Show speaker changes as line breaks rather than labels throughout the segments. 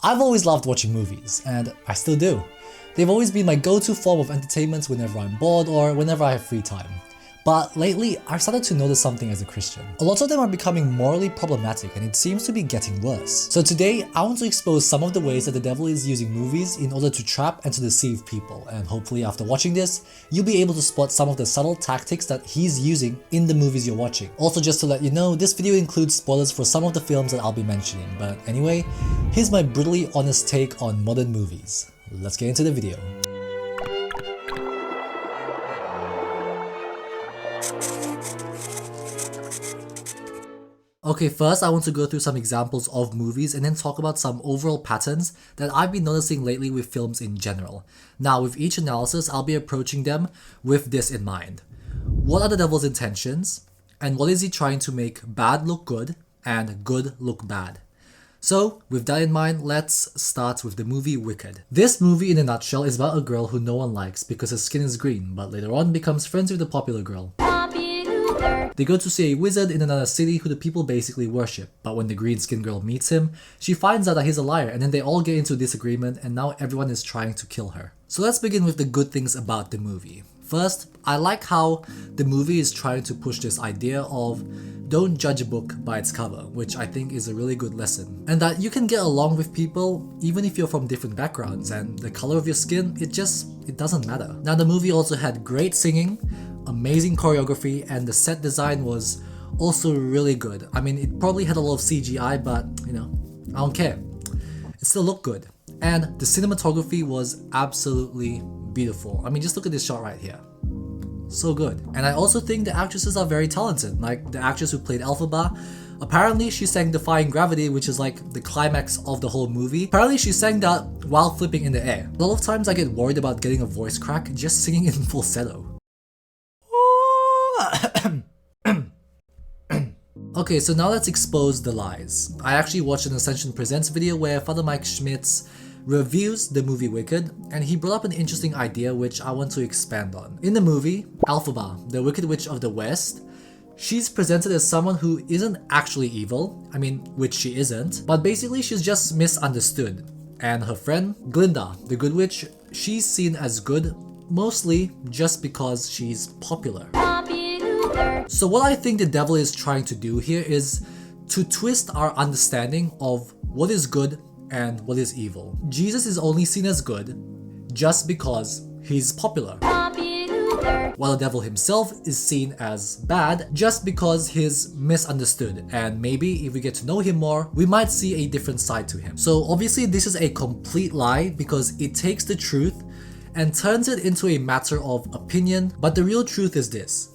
I've always loved watching movies, and I still do. They've always been my go-to form of entertainment whenever I'm bored or whenever I have free time. But lately, I've started to notice something as a Christian. A lot of them are becoming morally problematic and it seems to be getting worse. So today, I want to expose some of the ways that the devil is using movies in order to trap and to deceive people, and hopefully after watching this, you'll be able to spot some of the subtle tactics that he's using in the movies you're watching. Also, just to let you know, this video includes spoilers for some of the films that I'll be mentioning, but anyway, here's my brutally honest take on modern movies. Let's get into the video. Okay, first I want to go through some examples of movies and then talk about some overall patterns that I've been noticing lately with films in general. Now, with each analysis, I'll be approaching them with this in mind. What are the devil's intentions? And what is he trying to make bad look good and good look bad? So, with that in mind, let's start with the movie Wicked. This movie in a nutshell is about a girl who no one likes because her skin is green, but later on becomes friends with a popular girl. They go to see a wizard in another city who the people basically worship, but when the green-skinned girl meets him, she finds out that he's a liar and then they all get into a disagreement and now everyone is trying to kill her. So let's begin with the good things about the movie. First, I like how the movie is trying to push this idea of don't judge a book by its cover, which I think is a really good lesson. And that you can get along with people even if you're from different backgrounds and the color of your skin, it doesn't matter. Now the movie also had great singing, amazing choreography, and the set design was also really good. I mean, it probably had a lot of CGI, but you know, I don't care. It still looked good. And the cinematography was absolutely beautiful. I mean, just look at this shot right here. So good. And I also think the actresses are very talented. Like the actress who played Elphaba, apparently she sang Defying Gravity, which is like the climax of the whole movie. Apparently she sang that while flipping in the air. A lot of times I get worried about getting a voice crack just singing in falsetto. Okay, so now let's expose the lies. I actually watched an Ascension Presents video where Father Mike Schmitz reviews the movie Wicked, and he brought up an interesting idea which I want to expand on. In the movie, Elphaba, the Wicked Witch of the West, she's presented as someone who isn't actually evil, I mean, which she isn't, but basically she's just misunderstood. And her friend, Glinda, the Good Witch, she's seen as good, mostly just because she's popular. So what I think the devil is trying to do here is to twist our understanding of what is good and what is evil. Jesus is only seen as good just because he's popular, while the devil himself is seen as bad just because he's misunderstood, and maybe if we get to know him more, we might see a different side to him. So obviously this is a complete lie because it takes the truth and turns it into a matter of opinion, but the real truth is this.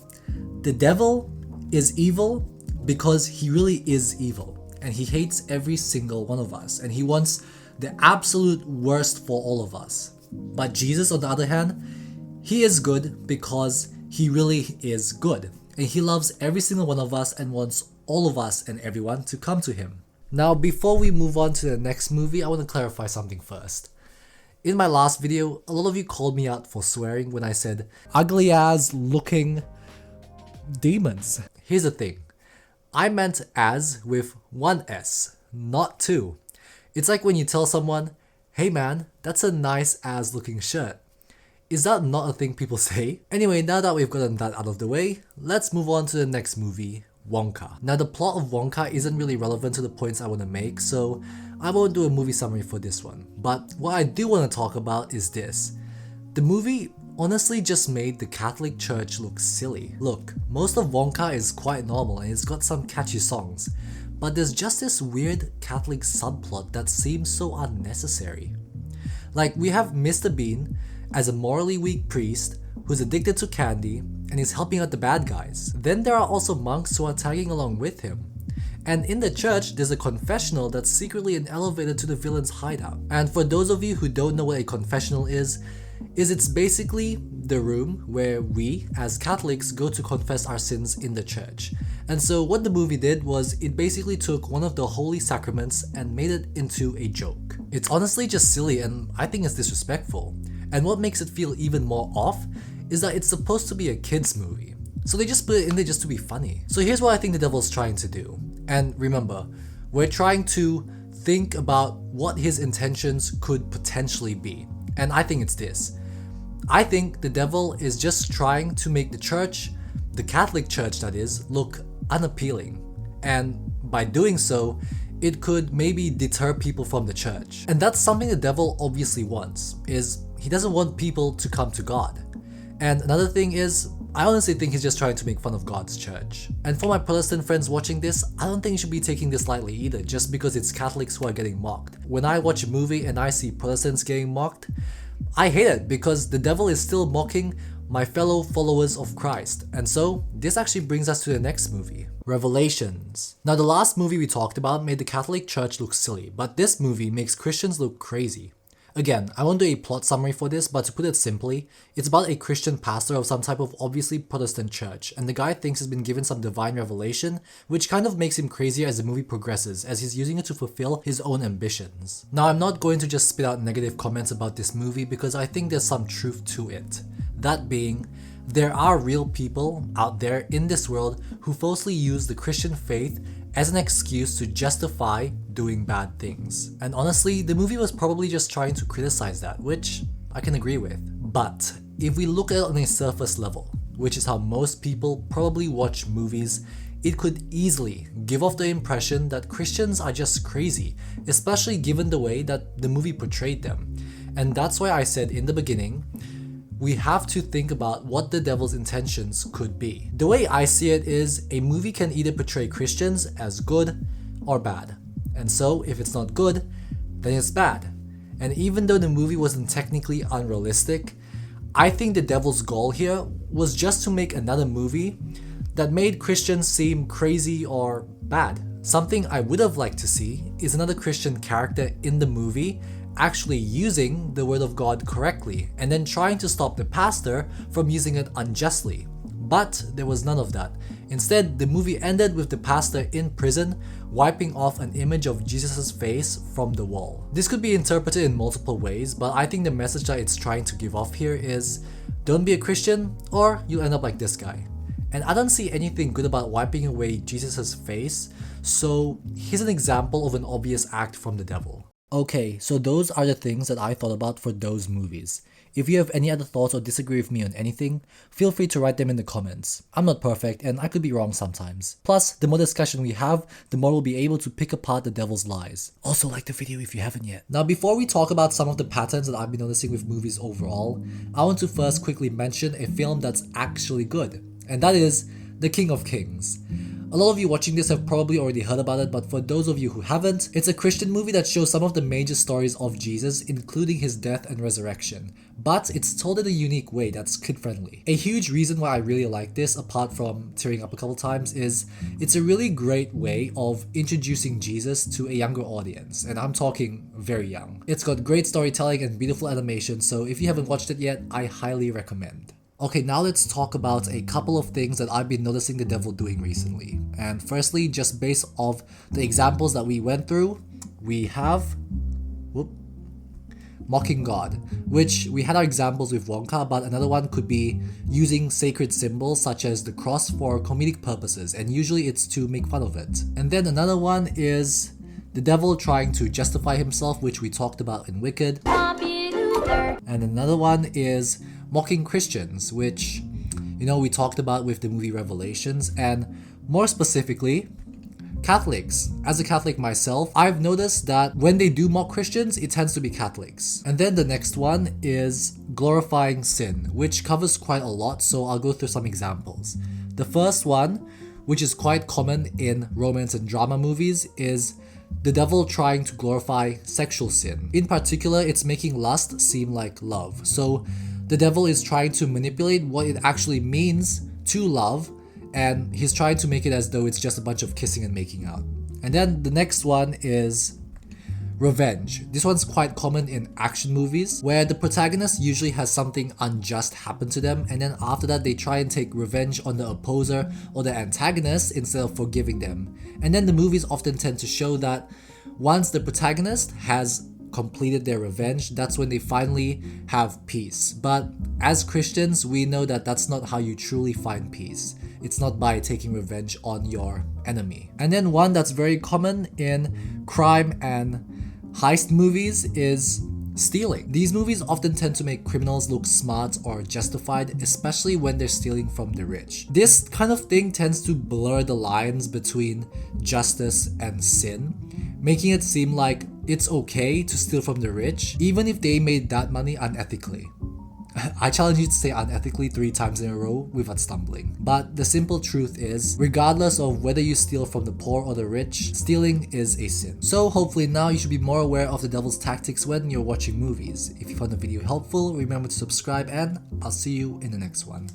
The devil is evil because he really is evil, and he hates every single one of us, and he wants the absolute worst for all of us. But Jesus, on the other hand, he is good because he really is good, and he loves every single one of us and wants all of us and everyone to come to him. Now, before we move on to the next movie, I want to clarify something first. In my last video, a lot of you called me out for swearing when I said ugly ass looking demons. Here's the thing. I meant as with one S, not two. It's like when you tell someone, hey man, that's a nice ass looking shirt. Is that not a thing people say? Anyway, now that we've gotten that out of the way, let's move on to the next movie, Wonka. Now the plot of Wonka isn't really relevant to the points I want to make, so I won't do a movie summary for this one. But what I do want to talk about is this. The movie honestly just made the Catholic Church look silly. Look, most of Wonka is quite normal and it's got some catchy songs, but there's just this weird Catholic subplot that seems so unnecessary. Like, we have Mr. Bean as a morally weak priest who's addicted to candy and is helping out the bad guys. Then there are also monks who are tagging along with him. And in the church, there's a confessional that's secretly an elevator to the villain's hideout. And for those of you who don't know what a confessional is it's basically the room where we, as Catholics, go to confess our sins in the church. And so what the movie did was it basically took one of the holy sacraments and made it into a joke. It's honestly just silly and I think it's disrespectful. And what makes it feel even more off is that it's supposed to be a kids movie. So they just put it in there just to be funny. So here's what I think the devil's trying to do. And remember, we're trying to think about what his intentions could potentially be. And I think it's this. I think the devil is just trying to make the church, the Catholic Church that is, look unappealing. And by doing so, it could maybe deter people from the church. And that's something the devil obviously wants, is he doesn't want people to come to God. And another thing is, I honestly think he's just trying to make fun of God's church. And for my Protestant friends watching this, I don't think you should be taking this lightly either, just because it's Catholics who are getting mocked. When I watch a movie and I see Protestants getting mocked, I hate it because the devil is still mocking my fellow followers of Christ. And so, this actually brings us to the next movie, Revelations. Now, the last movie we talked about made the Catholic Church look silly, but this movie makes Christians look crazy. Again, I won't do a plot summary for this, but to put it simply, it's about a Christian pastor of some type of obviously Protestant church, and the guy thinks he's been given some divine revelation, which kind of makes him crazier as the movie progresses, as he's using it to fulfill his own ambitions. Now, I'm not going to just spit out negative comments about this movie because I think there's some truth to it. That being, there are real people out there in this world who falsely use the Christian faith as an excuse to justify doing bad things. And honestly, the movie was probably just trying to criticize that, which I can agree with. But if we look at it on a surface level, which is how most people probably watch movies, it could easily give off the impression that Christians are just crazy, especially given the way that the movie portrayed them. And that's why I said in the beginning, we have to think about what the devil's intentions could be. The way I see it is, a movie can either portray Christians as good or bad. And so, if it's not good, then it's bad. And even though the movie wasn't technically unrealistic, I think the devil's goal here was just to make another movie that made Christians seem crazy or bad. Something I would have liked to see is another Christian character in the movie actually using the word of God correctly and then trying to stop the pastor from using it unjustly. But there was none of that. Instead, the movie ended with the pastor in prison wiping off an image of Jesus' face from the wall. This could be interpreted in multiple ways, but I think the message that it's trying to give off here is, don't be a Christian or you'll end up like this guy. And I don't see anything good about wiping away Jesus' face, so here's an example of an obvious act from the devil. Okay, so those are the things that I thought about for those movies. If you have any other thoughts or disagree with me on anything, feel free to write them in the comments. I'm not perfect and I could be wrong sometimes. Plus, the more discussion we have, the more we'll be able to pick apart the devil's lies. Also, like the video if you haven't yet. Now, before we talk about some of the patterns that I've been noticing with movies overall, I want to first quickly mention a film that's actually good, and that is The King of Kings. A lot of you watching this have probably already heard about it, but for those of you who haven't, it's a Christian movie that shows some of the major stories of Jesus, including his death and resurrection. But it's told in a unique way that's kid-friendly. A huge reason why I really like this, apart from tearing up a couple times, is it's a really great way of introducing Jesus to a younger audience, and I'm talking very young. It's got great storytelling and beautiful animation, so if you haven't watched it yet, I highly recommend. Okay, now let's talk about a couple of things that I've been noticing the devil doing recently. And firstly, just based off the examples that we went through, we have mocking God, which we had our examples with Wonka, but another one could be using sacred symbols such as the cross for comedic purposes, and usually it's to make fun of it. And then another one is the devil trying to justify himself, which we talked about in Wicked. And another one is mocking Christians, which, we talked about with the movie Revelations, and more specifically, Catholics. As a Catholic myself, I've noticed that when they do mock Christians, it tends to be Catholics. And then the next one is glorifying sin, which covers quite a lot, so I'll go through some examples. The first one, which is quite common in romance and drama movies, is the devil trying to glorify sexual sin. In particular, it's making lust seem like love. So the devil is trying to manipulate what it actually means to love, and he's trying to make it as though it's just a bunch of kissing and making out. And then the next one is revenge. This one's quite common in action movies, where the protagonist usually has something unjust happen to them, and then after that they try and take revenge on the opposer or the antagonist instead of forgiving them. And then the movies often tend to show that once the protagonist has completed their revenge, that's when they finally have peace. But as Christians, we know that that's not how you truly find peace. It's not by taking revenge on your enemy. And then one that's very common in crime and heist movies is stealing. These movies often tend to make criminals look smart or justified, especially when they're stealing from the rich. This kind of thing tends to blur the lines between justice and sin, making it seem like it's okay to steal from the rich, even if they made that money unethically. I challenge you to say unethically 3 times in a row without stumbling. But the simple truth is, regardless of whether you steal from the poor or the rich, stealing is a sin. So hopefully now you should be more aware of the devil's tactics when you're watching movies. If you found the video helpful, remember to subscribe and I'll see you in the next one.